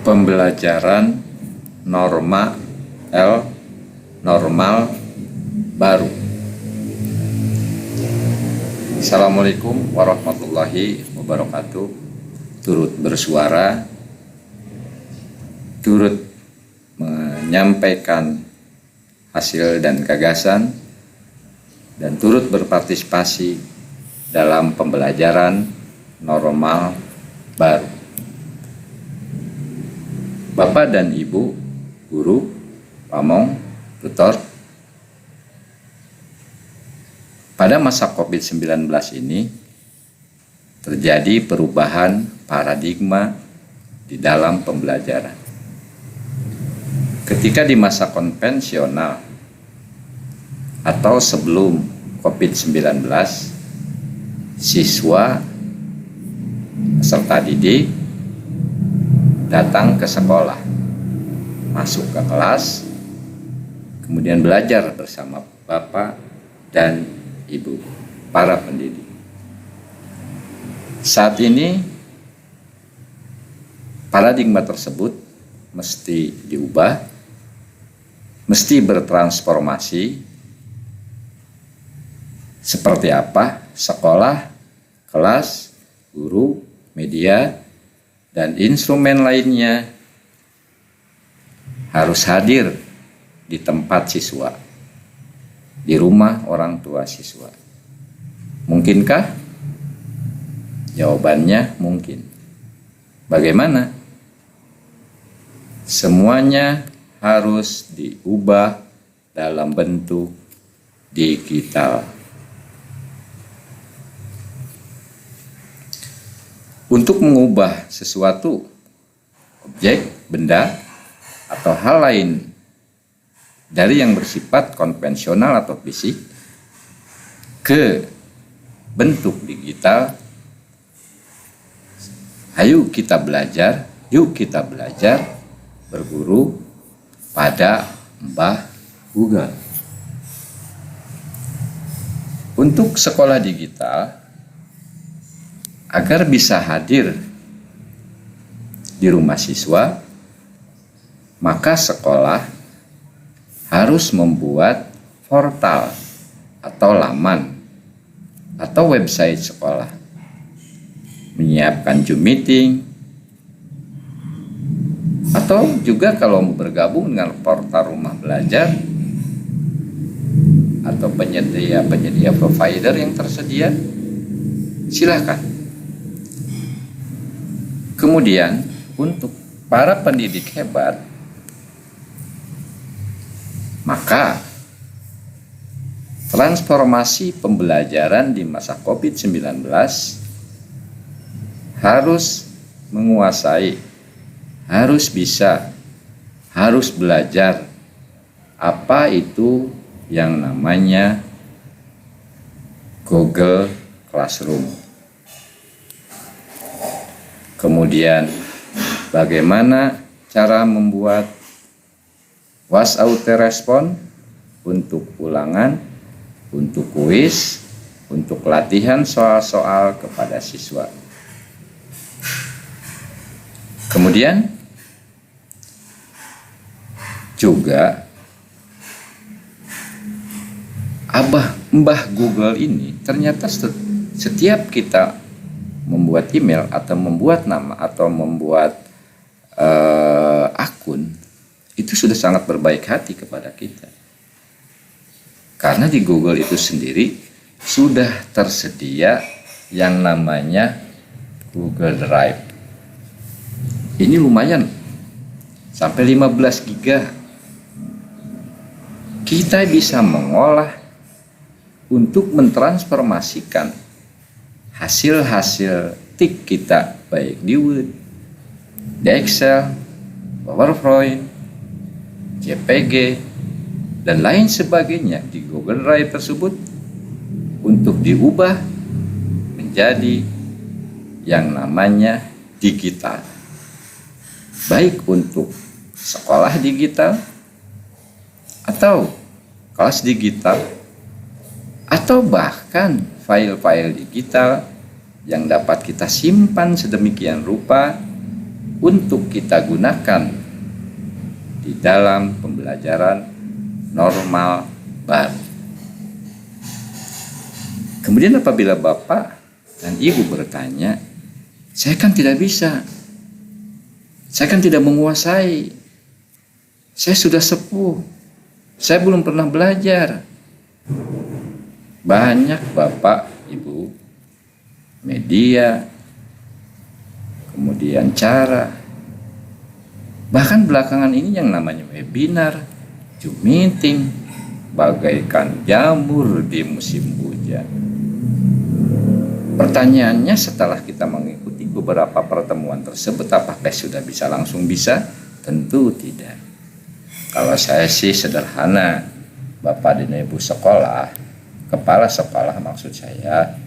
Pembelajaran normal baru. Assalamualaikum warahmatullahi wabarakatuh. Turut bersuara, turut menyampaikan hasil dan gagasan, dan turut berpartisipasi dalam pembelajaran normal baru. Bapak dan Ibu, guru, pamong, tutor, pada masa COVID-19 ini terjadi perubahan paradigma di dalam pembelajaran. Ketika di masa konvensional atau sebelum COVID-19, siswa peserta didik datang ke sekolah, masuk ke kelas, kemudian belajar bersama Bapak dan Ibu, para pendidik. Saat ini paradigma tersebut mesti diubah, mesti bertransformasi. Seperti apa sekolah, kelas, guru, media, dan instrumen lainnya harus hadir di tempat siswa, di rumah orang tua siswa. Mungkinkah? Jawabannya mungkin. Bagaimana? Semuanya harus diubah dalam bentuk digital. Untuk mengubah sesuatu, objek, benda, atau hal lain dari yang bersifat konvensional atau fisik ke bentuk digital, yuk kita belajar berguru pada Mbah Google. Untuk sekolah digital, agar bisa hadir di rumah siswa, maka sekolah harus membuat portal atau laman atau website sekolah, menyiapkan Zoom meeting, atau juga kalau bergabung dengan portal rumah belajar atau penyedia provider yang tersedia, silakan. Kemudian untuk para pendidik hebat, maka transformasi pembelajaran di masa COVID-19 harus menguasai, harus bisa, harus belajar apa itu yang namanya Google Classroom. Kemudian bagaimana cara membuat was autorespon untuk ulangan, untuk kuis, untuk latihan soal-soal kepada siswa. Kemudian juga Mbah Google ini ternyata setiap kita membuat email atau membuat nama atau membuat akun, itu sudah sangat berbaik hati kepada kita. Karena di Google itu sendiri sudah tersedia yang namanya Google Drive. Ini lumayan, sampai 15 giga. Kita bisa mengolah untuk mentransformasikan hasil-hasil tik kita, baik di Word, di Excel, PowerPoint, JPG, dan lain sebagainya di Google Drive tersebut untuk diubah menjadi yang namanya digital. Baik untuk sekolah digital atau kelas digital, atau bahkan file-file digital yang dapat kita simpan sedemikian rupa untuk kita gunakan di dalam pembelajaran normal baru. Kemudian apabila Bapak dan Ibu bertanya, saya kan tidak bisa, saya kan tidak menguasai, saya sudah sepuh, saya belum pernah belajar. Banyak Bapak, Ibu, media, kemudian cara, bahkan belakangan ini yang namanya webinar, Zoom meeting, bagaikan jamur di musim hujan. Pertanyaannya, setelah kita mengikuti beberapa pertemuan tersebut, apakah sudah bisa langsung bisa? Tentu tidak. Kalau saya sih sederhana, Bapak dan Ibu sekolah, kepala sekolah maksud saya,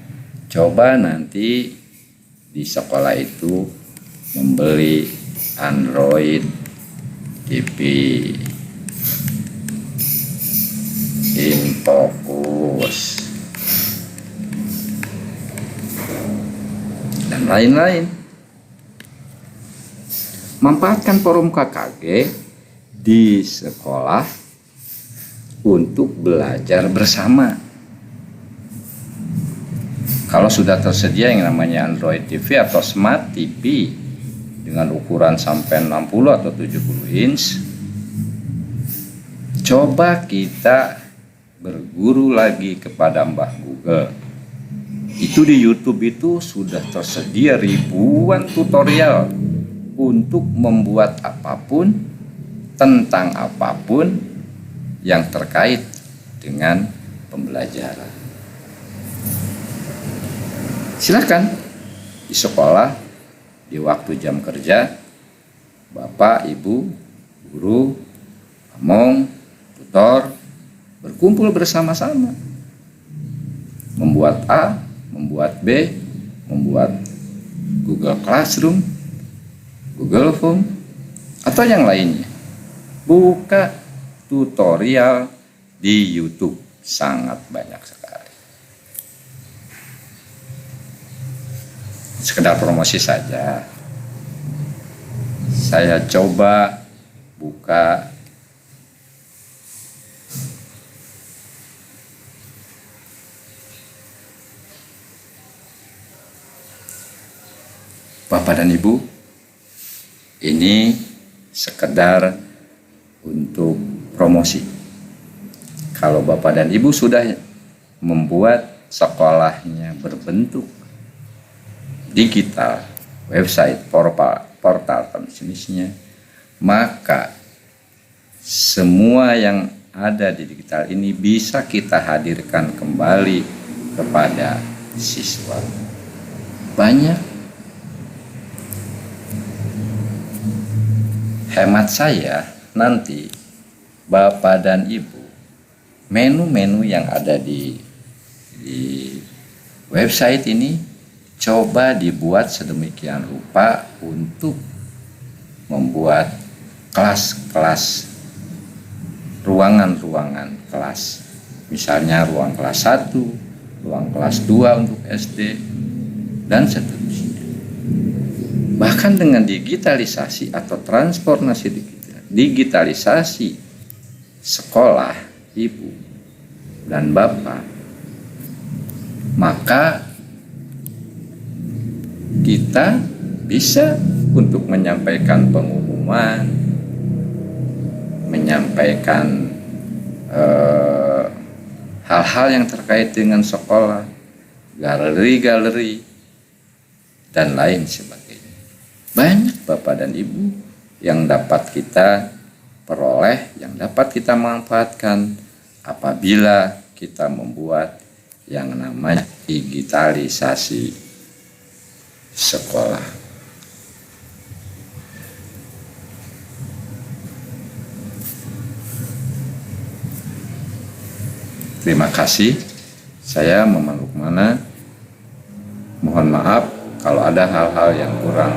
coba nanti di sekolah itu membeli Android TV, InFocus, dan lain-lain. Manfaatkan forum KKG di sekolah untuk belajar bersama. Kalau sudah tersedia yang namanya Android TV atau Smart TV dengan ukuran sampai 60 atau 70 inch, coba kita berguru lagi kepada Mbah Google. Itu di YouTube itu sudah tersedia ribuan tutorial untuk membuat apapun, tentang apapun yang terkait dengan pembelajaran. Silakan di sekolah, di waktu jam kerja, Bapak, Ibu, guru, among, tutor, berkumpul bersama-sama. Membuat A, membuat B, membuat Google Classroom, Google Form, atau yang lainnya. Buka tutorial di YouTube, sangat banyak sekali. Sekedar promosi saja. Saya coba buka Bapak dan Ibu, ini sekedar untuk promosi. Kalau Bapak dan Ibu sudah membuat sekolahnya berbentuk digital, website, portal jenisnya, maka semua yang ada di digital ini bisa kita hadirkan kembali kepada siswa. Banyak. Hemat saya, nanti Bapak dan Ibu, menu-menu yang ada di website ini coba dibuat sedemikian rupa untuk membuat kelas-kelas, ruangan-ruangan kelas. Misalnya ruang kelas 1, ruang kelas 2 untuk SD, dan seterusnya. Bahkan dengan digitalisasi atau transformasi digitalisasi sekolah Ibu dan Bapak, maka kita bisa untuk menyampaikan pengumuman, menyampaikan hal-hal yang terkait dengan sekolah, galeri-galeri, dan lain sebagainya. Banyak Bapak dan Ibu yang dapat kita peroleh, yang dapat kita manfaatkan apabila kita membuat yang namanya digitalisasi sekolah. Terima kasih. Saya Muhammad Rukmana. Mohon maaf kalau ada hal-hal yang kurang.